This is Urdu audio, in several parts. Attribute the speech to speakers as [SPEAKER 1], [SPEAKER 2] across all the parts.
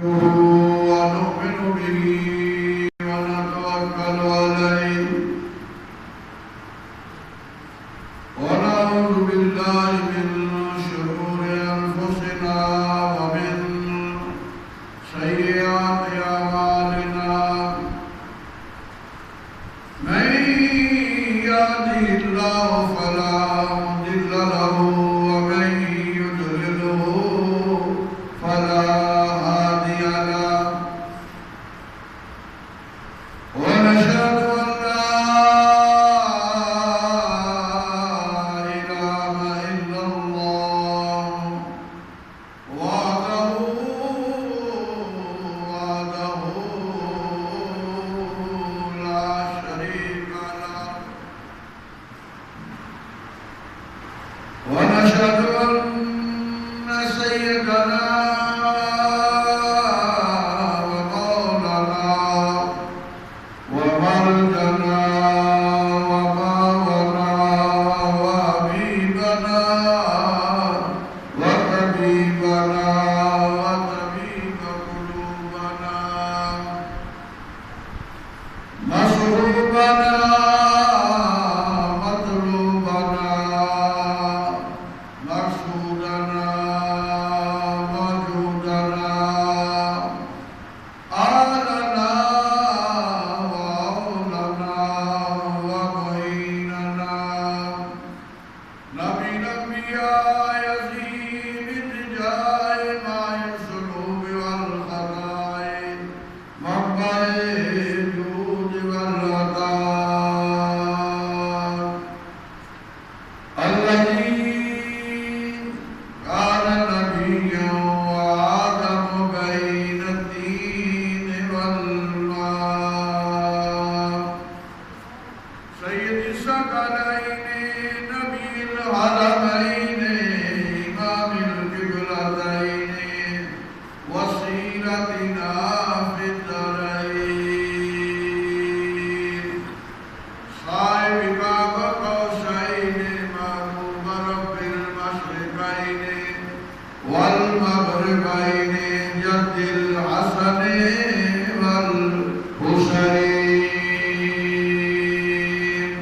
[SPEAKER 1] ونؤمن به ونتوكل عليه ونعوذ بالله من شرور أنفسنا ومن سيئات أعمالنا من يهده الله فلا مضل له ومن يضلله فلا هادي له ونشهد أن لا إله إلا الله وحده لا شريك له ونشهد أن سيدنا ومولانا ومرجنا ومولانا وحبيبنا وطبيبنا وطبيب قلوبنا مصروبنا مطلوبنا مقصودنا موجودنا آلنا وأولنا ومعيننا نبي الأنبياء يزيد ارتجاء مع السلوب والخطايا منبع الجود والعطاء الذي كان نبيا وآدم بين الدين والماء سيد الثقلين نبي الحرمين إمام القبلتين وسيلتنا في الدارين صاحب باب قوسين محبوب رب المشرقين والمغربين جد الحسن والحسين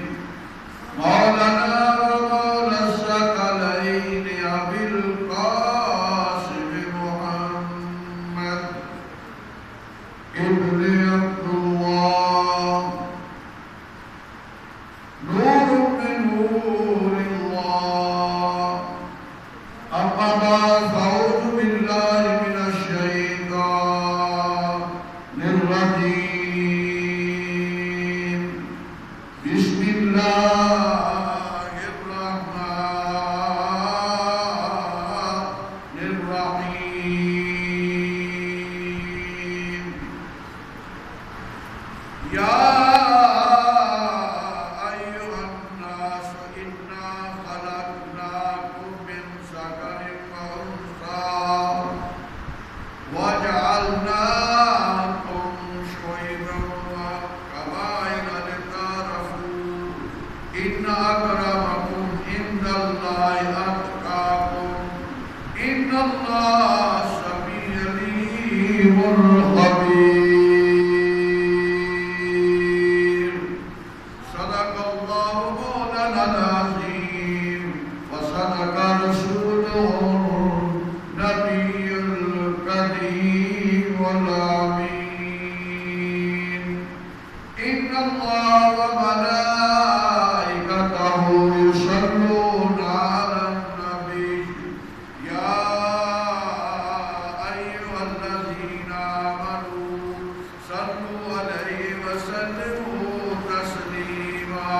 [SPEAKER 1] مولانا ومولى الثقلين أبي القاسم محمد ابن عبد الله نور من نور الله أما بعد فأعوذ بالله من الشيطان الرجيم بسم الله الرحمن الرحيم يا أيها الناس إنا خلقناكم من ذكر وأنثى وجعلناكم شعوبا وقبائل لتعارفوا إن أكرمكم عند الله أتقاكم إن الله سميع عليم خبير صدق الله مولانا العظيم وصدق رسوله النبي الكريم والأمين إن الله وملائكته يصلون على النبي يا أيها الذين آمنوا صلوا عليه وسلموا تسليما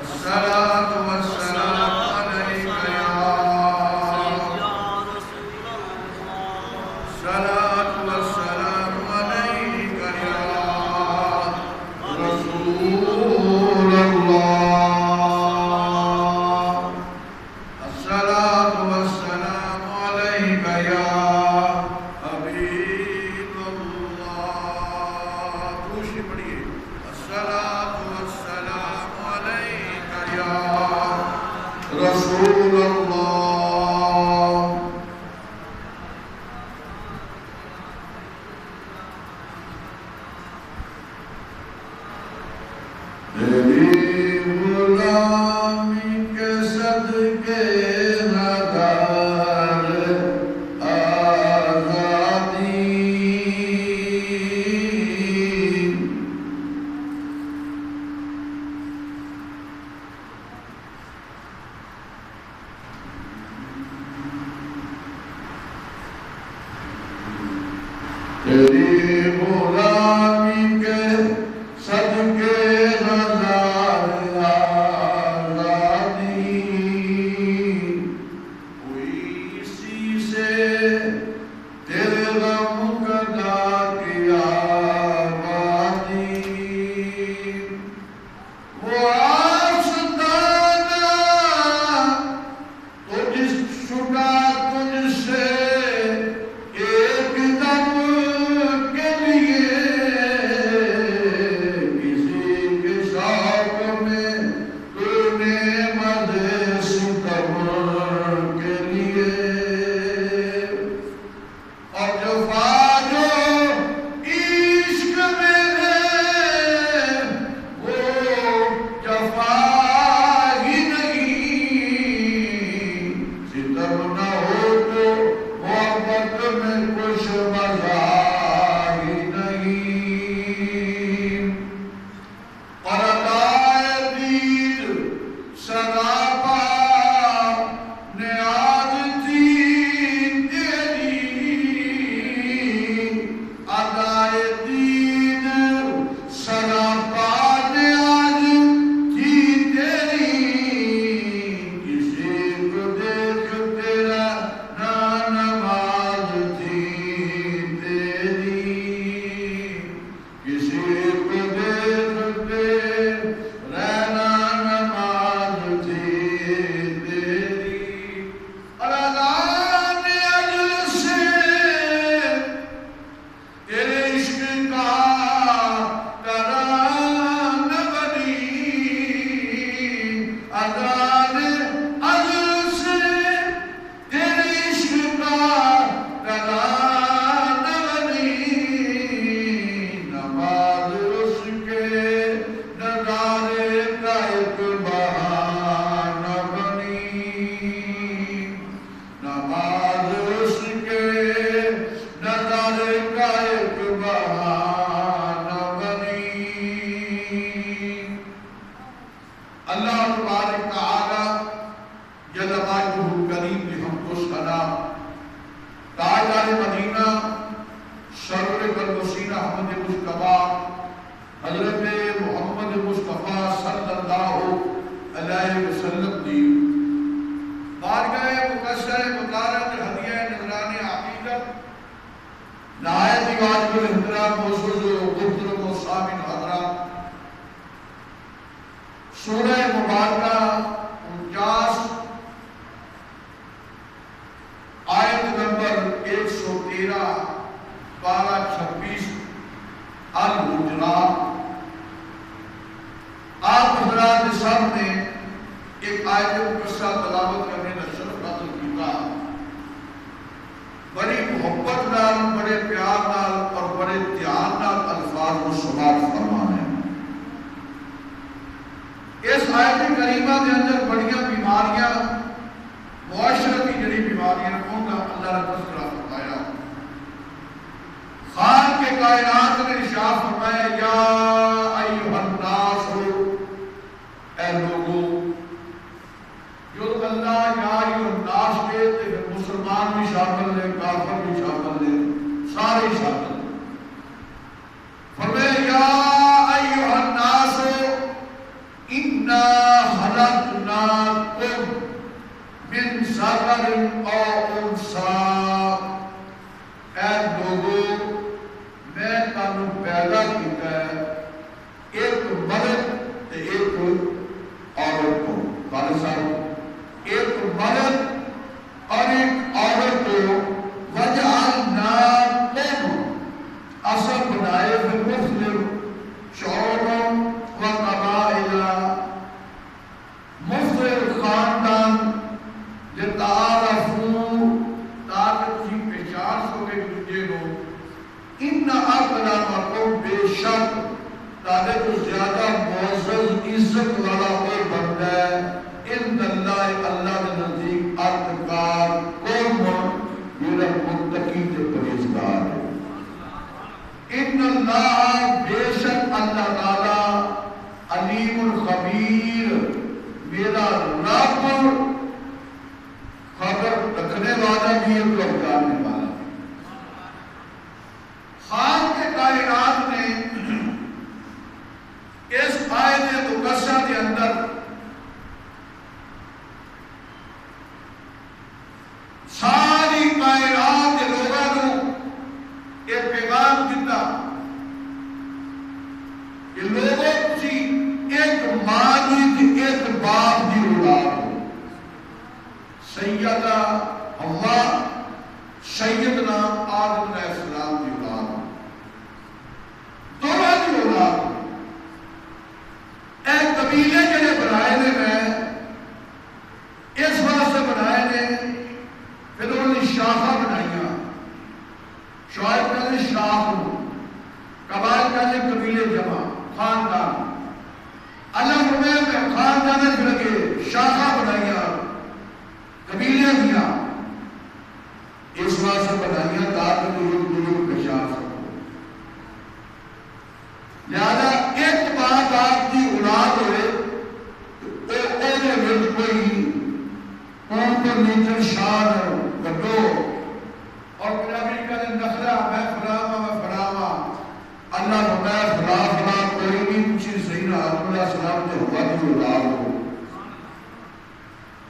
[SPEAKER 1] الصلاة والسلام عليك يا سلام تیری غلامی کے صدقے نظر آزادی تیری غلامی کے صدقے نظر آزادی ہوئی اسی سے تیرے غم گدا کی آبادی وہ آستانہ تجھ چھٹا تجھ سے ایک دم کے لیے کسی کے شوق میں تو نے مد ستم کے لیے اور جفا جو عشق میں ہے وہ جفا ہی نہیں ستم نہ ہو تو محبت میں کچھ مزہ ہی نہیں اور ادائے دید سراپا نیاز تھی تیری ادائے دید سراپا نیاز تھی تیری کسی کو دیکھ تیرا نہ نماز تھی تیری کسی کو دیکھتے رہنا نماز تھی تیری اور اذان اجل سے تیرے عشق کا ترانہ بنی اذان اجل سے تیرے عشق کا ترانہ بنی نماز اس کے نظارے کا ایک بہانہ بنی نماز اس کے نظارے کا ایک بہانہ بنی اللہ تبارک تعالی جل مجدہ کریم نے ہم کو سنا تاجدار مدینہ سرور بالوسیلہ احمد مصطفیٰ حضرت محمد مصطفیٰ صلی اللہ علیہ وسلم دی بارگاہ مقدسہ مبارک ہدیہ نذران عقیدت نہایت ہی واجب الاحترام معزز و محترم و سامعین حضرات سورہ مبارکہ 49 آیت نمبر 113 12 26 الحجرات آپ حضرات کے سامنے ایک آیت مقدسہ تلاوت کرنے کا شرف حاصل کیا بڑی محبت نال بڑے پیار نال اور بڑے دھیان نال الفاظ کو سماعت فرمانے اس آیت کریمہ کے اندر بڑیاں بیماریاں معاشرتی جڑی بیماریاں ان کا اللہ نے تذکرہ فرمایا خان کے کائنات نے ارشاد فرمایا یا ایھا الناس اے لوگو جو اللہ یا ایھا الناس کے مسلمان بھی شامل ہیں کافر بھی شامل ہیں سارے شامل ہیں فرمایا یا ایھا الناس انا خلقناکم من ذکر او انثی اے لوگو میں تانوں پیدا کیتا ہے ایک مرد تے ایک عورت کو خالص صاحب ایک مرد اور ایک عورت کو وجعلناکم اصل بنائے پھر مختلف شعوبوں و قبائل مختلف خاندان لتعارفوا تاکہ تھی پہچان سکے دوسرے لوگ ان اکرمکم بے شک تارے کو زیادہ معزز عزت والا کوئی بندہ ہے ان اللہ اللہ کے نزدیک اتقار قوم میرا متقی تے پرہیزگار ہے ان اللہ بے شک اللہ تعالی علیم الخبیر میرا رب خبر رکھنے والا بھی ہے تو جاننے والا بھی خان کے کائنات نے اس آیت مقدسہ کے اندر ساری کائنات کے لوگوں کو ایک پیغام دیتا کہ لوگوں کی ایک ماں کی ایک باپ کی اولاد ہو سیدہ حوا سیدنا آدم علیہ السلام کی اولاد ہو دونوں کی اولاد ہو ایک قبیلے کے لیے بنائے نے میں اس واسطے بنائے نے پھر انہوں نے شاخہ بنائیاں شعیب کہتے شاخ قبائل کہتے قبیلے جمع خاندان اللہ فرمایا میں خاندان لگے شاخہ بنائیاں قبیلے دیا اس واسطے بنائیاں تاکہ بزرگ پہچان سکو لہذا ایک بات آپ کی اولاد ہوئے تو ورد کوئی قوم پر نیچر شان بٹو اور پنجابی کا نخرہ میں فلاما اللہ فرمایا فلا فلا کوئی بھی کچھ صحیح نہ آدم علیہ السلام کے ہوا کی اولاد ہو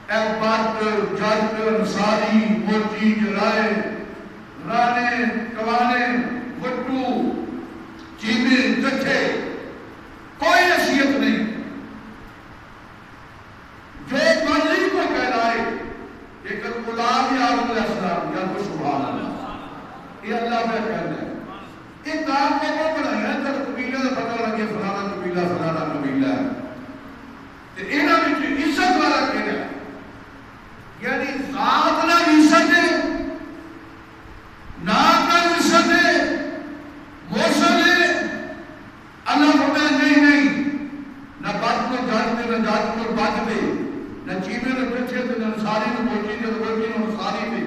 [SPEAKER 1] ایک بات جج نصاری موچی جلائے رانے کوانے وٹو چیمے کچھے کوئی حیثیت نہیں جو مرضی کو کہلائے لیکن اولاد یا آدم علیہ السلام یا تو سبحان اللہ یہ اللہ میں کہنا ہے ایک کام کو بنایا ہے تر قبیلہ سے پتہ لگے فلانا قبیلہ ہے تو انہاں میں عزت والا کہنا ہے یعنی ذات نہ عزت ہے نام نہ عزت ہے موصل ہے اللہ فرمایا نہیں نہ بات کو جان دے نہ جات کو بات دے نہ چیمے نہ پچھے دے نہ ساری نہ موچی دے نہ موچی نہ ساری دے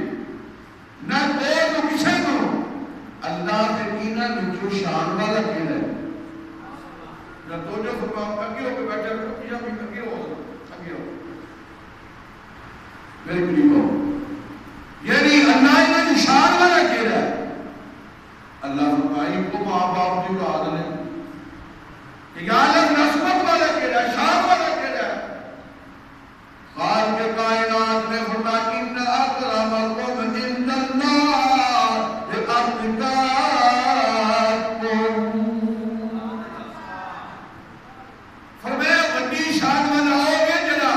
[SPEAKER 1] نہ کوئی تو کسے کو اللہ کے دینہ میں جو شان والا کہنا ہے نہ تو جو فرماؤں اگے ہو کے بیٹھے یا بھی اگے ہو میرے قریبوں یعنی اللہ نے جو شان والا کہنا ہے اللہ فرمائی کو ماں باپ کی اولاد نے کہ یا اللہ نسبت والا کہنا ہے شان والا کہنا ہے خالق کے کائنات نے فرمایا ان اکرمکم عند اللہ اتقاکم فرمایا بڑی شان والا ہوگے جنا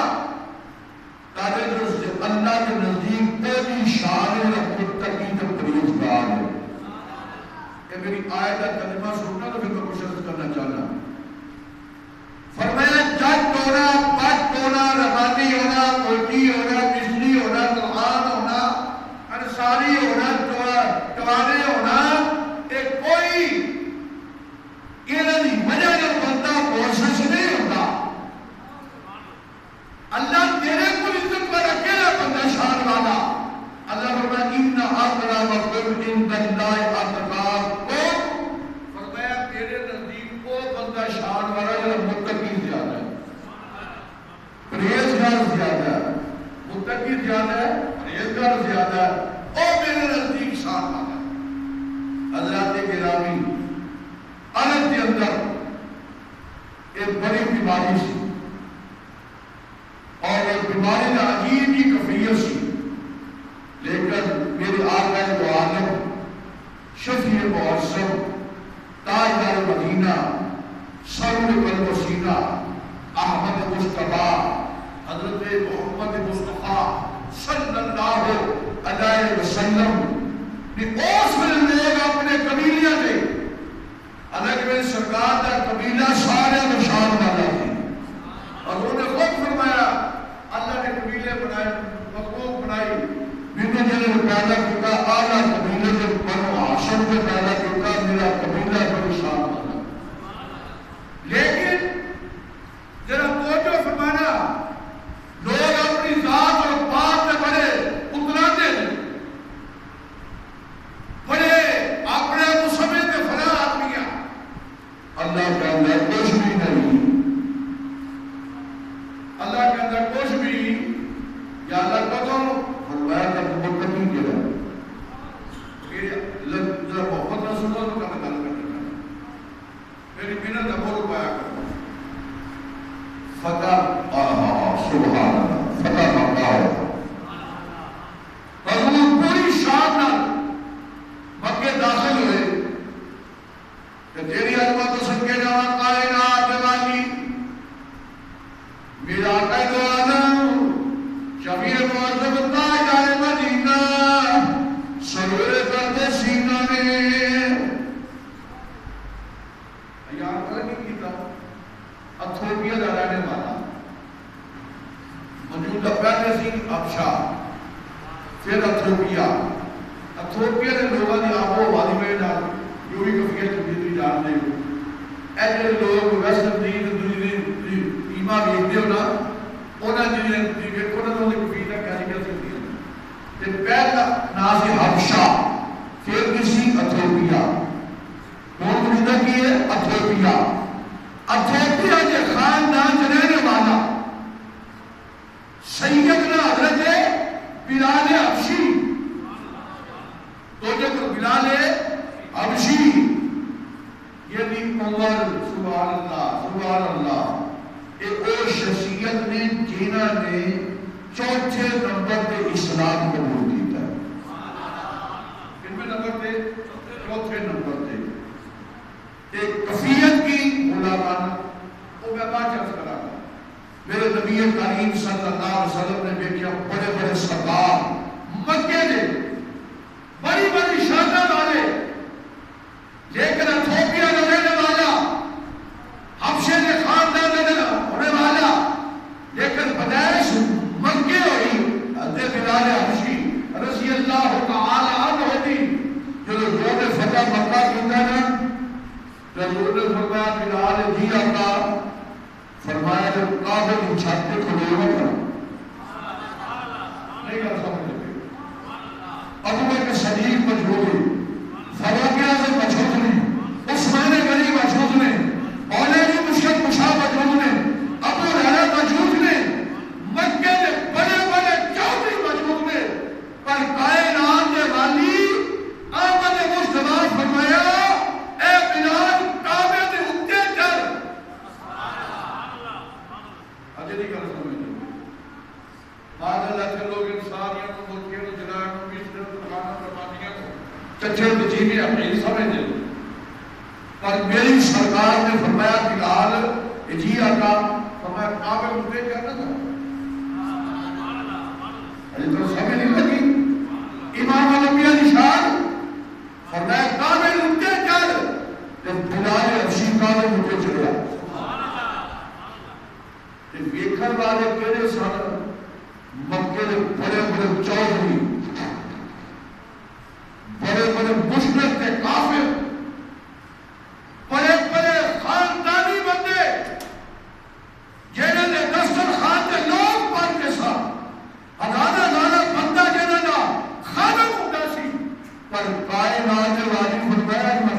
[SPEAKER 1] تاکہ اللہ کے نزدیک پہلی شان ہے متقی تے پرہیزگار ہے کہ میری آیت کا کلمہ سننا تو پھر میں کچھ عرض کرنا چاہنا فرمایا جج ہونا بد ہونا رحمانی ہونا کوٹی ہونا مصری ہونا قرآن ہونا انصاری ہونا کوانے ہونا ایک کوئی انہوں وجہ جو بندہ کوشش نہیں ہوتا اللہ تیرے کو عزت پر اکیلا بندہ شان والا اللہ فرمایا ان اکرمکم عند اللہ اتقاکم فرمایا تیرے نزدیک وہ بندہ شان والا جو متقی زیادہ ہے پرہیزگار زیادہ ہے متقی زیادہ ہے پرہیزگار زیادہ ہے وہ میرے نزدیک شان والا ہے حضرات گرامی عرب کے اندر ایک بڑی بیماری سی اور ایک بیماری کا عجیب کی کفیت سی لیکن میرے آقا دو عالم شفیع معظم تاجدار مدینہ سرور قلب و سینہ احمد مصطفیٰ حضرت محمد مصطفیٰ صلی اللہ علیہ وسلم نے اس میں لوگ اپنے قبیلیہ دے الگ میں سرکار کا قبیلہ سارے نشان والا تھی اور انہوں نے خود فرمایا اللہ نے قبیلے بنائے مخلوق بنائی میرے جنہیں پیدا کیا اعلیٰ قبیلے سے بنو ہاشم کو پیدا کیا میرا قبیلہ بڑی شان والا پھر ایتھوپیا کے لوگوں کی آب و ہوا کی وجہ جو بھی کفیت بھی جان دے ایسے لوگ ویسٹرن دین ایما ویکتے ہو نا انہوں نے ویکو نا تو کفیت کیا نکل سکتی ہے پہلا نا سی حبشہ پھر کسی ایتھوپیا کون موجودہ کی ہے ایتھوپیا کے خاندان رہنے والا سیدنا حضرت بلال حبشی تو جب بلال حبشی یعنی عمر سبحان اللہ ایک اور شخصیت نے جنہاں نے چوتھے نمبر پہ اسلام قبول کیتا ہے کتنے نمبر پہ چوتھے نمبر پہ ایک کفیت کی علماء وہ میں بات چرچ کرا گا میرے نبی کریم صلی اللہ علیہ وسلم نے دیکھا بڑے بڑے سردار مکے نے بڑی بڑی شانہ والے لیکن ایتھوپیا کا رہنے والا حبشے کے خاندان ہونے والا لیکن پیدائش مکے ہوئی حضرت بلال حبشی رضی اللہ تعالی عنہ ہوتی جو لوگوں نے فتح مکہ کیتا نا حضور نے فرمایا بلال جی آقا فرمایا جب کعبے کی چھت پہ کھڑے ہو کر نہیں کر سمجھتے ابو بکر صدیق مجھول فاروق اعظم مجھول نے عثمان غنی مجھول نے مولانا مشکل کشا مجھول نے ابو ہریرہ مجھول نے مکے کے بڑے بڑے چودھری مجھول نے پر کائنات کے والی آمد مصطفیٰ فرمایا اے بلال کعبے کے اوپر چڑھ اجے نہیں کر سمجھتے بعد اللہ کے لوگ انسانیاں کو ملکے کو جلائے کو بیشتر تکانا پرمانیاں کو چچے بجیبی اپنی سمجھے پر میری سرکار نے فرمایا بلال جی آقا فرمایا کعبے اوپر چڑھنا تھا اجے تو سمجھ نہیں لگی امام الانبیاء نشان فرمایا کعبے اوپر چڑھ جب بلال حبشی کعبے اوپر چڑھا ویکھن والے کہڑے سن مکے کے بڑے بڑے چودھری بڑے بڑے مشرک کے کافر بڑے بڑے خاندانی بندے جنہوں نے دسترخوان کے لوگ بن کے ساتھ ہزارہ بندہ جنہوں نے خادم ہوتا سی پر کائنات والی فرمایا کہ میں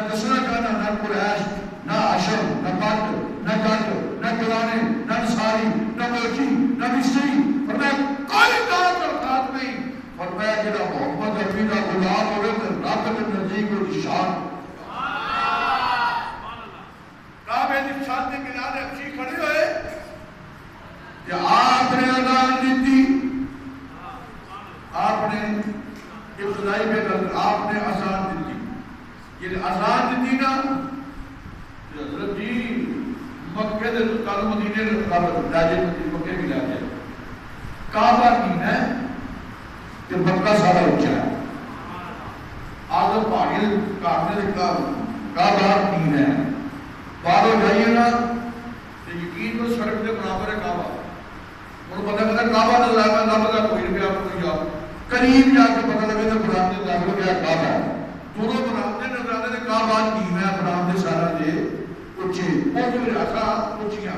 [SPEAKER 1] دسنا چاہنا نہ قریش نہ عشر نہ پٹ نہ گٹ نہ کرانے نہ انصاری نہ ملکی نہ مصری فرمایا کوئی کام برکات نہیں فرمایا جڑا محمد عربی کا غلام ہوئے تو رب کے نزدیک کو نشان کعبے کی چھت کے کنارے حبشی کھڑے ہوئے کہ آپ نے اذان دیتی آپ نے ابتدائی میں آپ نے اذان دیتی یہ اذان دیتی نا حضرت جی مکہ دے کل مدینے دے مقابلے راجے مکے بھی لا گیا کعبہ کی ہے کہ مکہ سارا اونچا ہے آدم پہاڑی کاٹنے دے کعبہ کی ہے باہر جائیے نا تو یقین کو سڑک دے برابر ہے کعبہ اور پتہ کعبہ نہ لگا نہ پتہ کوئی بھی آپ کو جا قریب جا کے پتہ لگے تو برابر داخل گیا کعبہ دونوں برابر نظرانے دے کعبہ کی ہے برابر سارا دے اچھے موجود رہا اچھیاں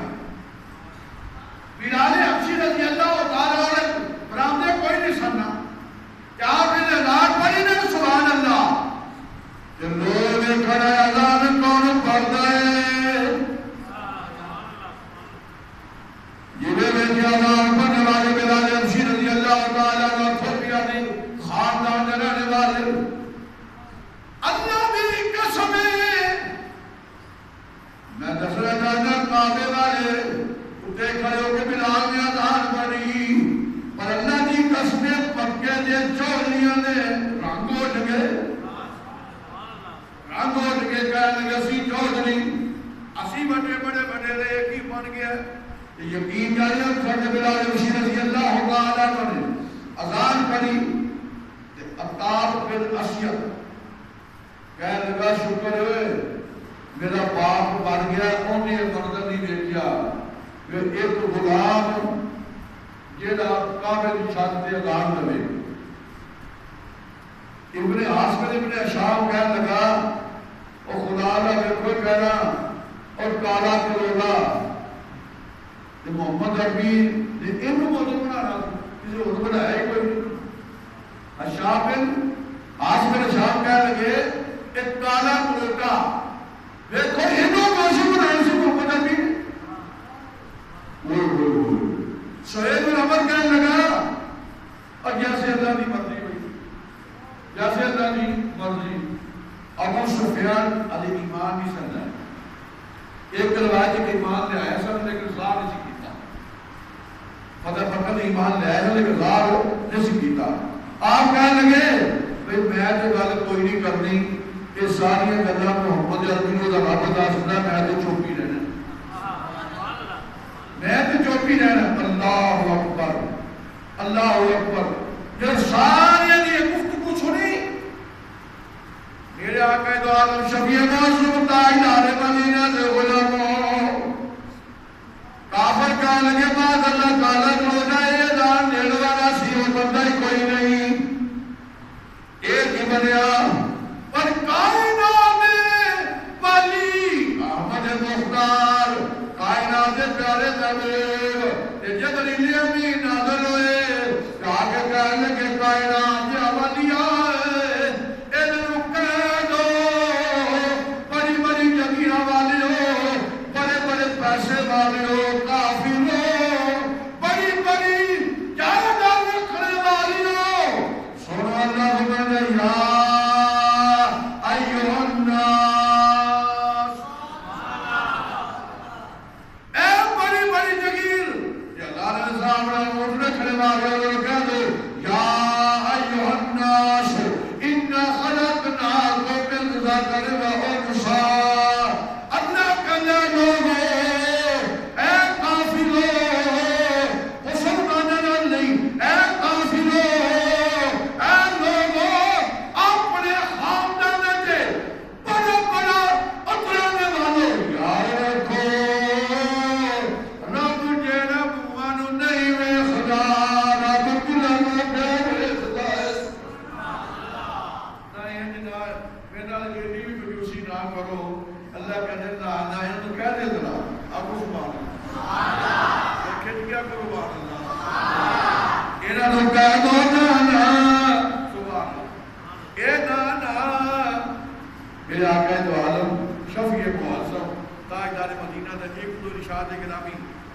[SPEAKER 1] بلال حبشی رضی اللہ تعالیٰ عنہ برامدے کوئی نہیں سننا کیا پھر اذان پڑھی نا سبحان اللہ جب لوگ نے کھڑا اذان کون پڑھتا ہے جنہیں میں کیا اذان پڑھنے والے بلال حبشی رضی اللہ تعالیٰ عنہ پھر بھی آنے خاندان رہنے والے اللہ میری قسم ہے میں دسنا چاہتا کعبے والے اٹھے کھڑے ہو کے بلال نے اذان پڑھی پر اللہ کی قسم مکے دے چودھریاں نے رنگ اٹھ گئے کہنے لگے اسی چودھری اسی بڑے بڑے رہے کی بن گیا یقین جاری سارے بلال حبشی رضی اللہ تعالیٰ عنہ نے اذان پڑھی عطار بن اسید کہنے لگا شکر ہوئے میرا باپ مر گیا انہیں منظر نہیں دیکھا پھر ایک غلام جیڑا کعبے کی چھت تے اذان دے ابن عاصم ابن شام کہنے لگا او خدا دا ویکھو کہنا اور کالا کلولا تے محمد عربی نے اینو موضوع بنانا کسی اور بنایا ہی کوئی نہیں. شام بن عاصم بن شام کہنے لگے ایک کالا کلوٹا ویکھو اینو موضوع بنایا سی محمد عربی نے. شعیب بن عمر کہنے لگا اور جیسے اللہ کی مرضی ہوئی جیسے اللہ کی مرضی. ابو سفیان علی ایمان نہیں سمجھا ایک روایت کے ایمان لے آیا سب لیکن ظاہر نہیں کیتا فتح فقط ایمان لے آیا لیکن ظاہر نہیں کیتا. آپ کہنے لگے بھئی میں تو گل کوئی نہیں کرنی کہ ساری گلاں محمد عربی دا رب دا سنا میں تو چوپی رہنا میں تو چوپی رہنا. اللہ اکبر اللہ اکبر. جب ساری دی گفتگو سنی میرے آقا دو عالم شفیع معصوم تاجدار مدینہ دے غلاموں کافر کہنے لگے بعد اللہ تعالیٰ کو جائے دان دینے والا سی وہ بندہ ہی کوئی نہیں ایک ہی بنیا پر کائنات والی احمد مختار کائنات پیارے نبی جبریل امین نازل ہوئے کہا کہ کہنے لگے کائنات اولیاء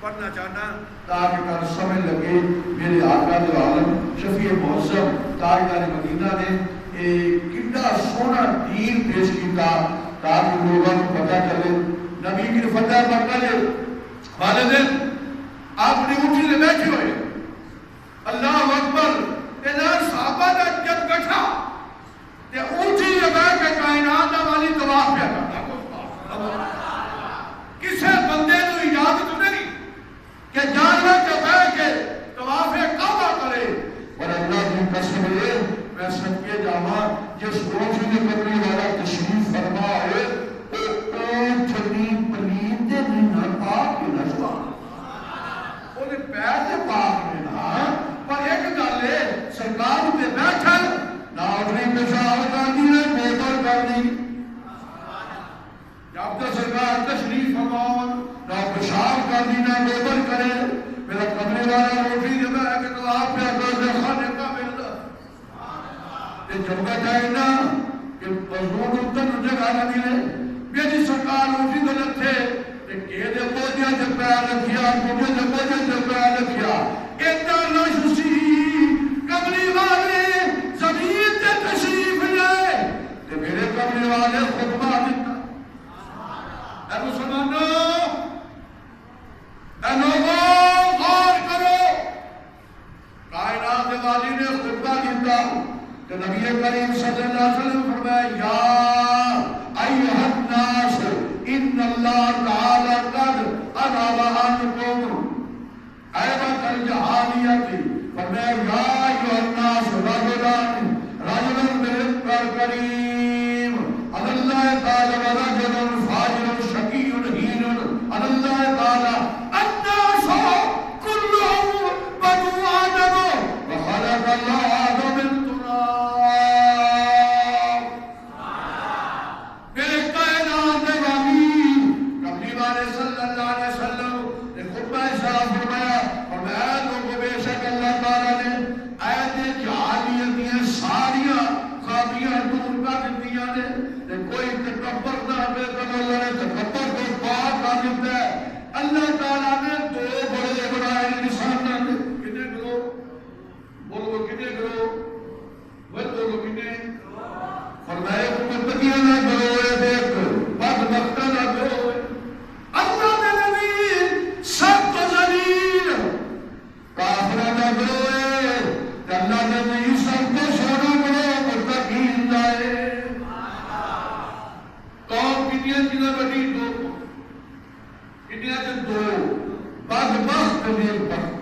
[SPEAKER 1] پڑھنا چاہنا تاکہ کل سمجھ لگے میرے آقا دو عالم شفیع معظم تاجدار مدینہ نے کتنا سونا دین پیش کیتا تاکہ لوگوں کو پتہ چلے نبی کی فتح مکہ والدین اپنی اٹھی سے بیٹھے ہوئے اللہ اکبر انہاں صحابہ دا جب گٹھا تے اونچی جگہ کے کائنات والی طواف پہ کرنا کسے بندے کو اجازت نہیں کہ جانور کے بیٹھ کے طواف کعبہ کرے اور اللہ کی قسم ہے میں صدقے جاواں جس روزی نے کرنے والا تشریف فرما ہے او چھٹی پلید دے نہ پاک کے نشوا او نے پیر دے پاک میں نہ پر ایک گل ہے سرکار تے بیٹھا نہ اپنی پیشاب کرنی ہے بوتل کرنی جب تک سرکار تشریف فرما نہ پیشاب کرنی نہ بوتل کرے میرا کمرے والا روٹی جب ہے کہ تو آپ پہ اگر خانے کا ملتا یہ جمعہ جائے نا کہ بزرگ اتر جگہ نہ ملے میری سرکار روٹی دلت تھے کہ دے پوجیا جب پیار رکھیا مجھے دے پوجیا جب پیار رکھیا اتنا نشوسی کمری والے زمین تے تشریف لے کہ میرے کمری والے خطبہ دیتا اے مسلمانوں اے لوگوں غور کرو کائنات والی نے خطبہ دیتا کہ نبی کریم صلی اللہ علیہ وسلم فرمایا یا ایھا الناس ان اللہ تعالی قد اذهب عنکم عیبۃ الجاہلیۃ فرمایا یا ایھا الناس رجل بالکر کریم اللہ تعالی ورجل فاجر شقی ہین اللہ تعالی الناس كلهم بنو کنیاں چیزاں بڑی دو کنیاں چ دو بدبخت نیک بخت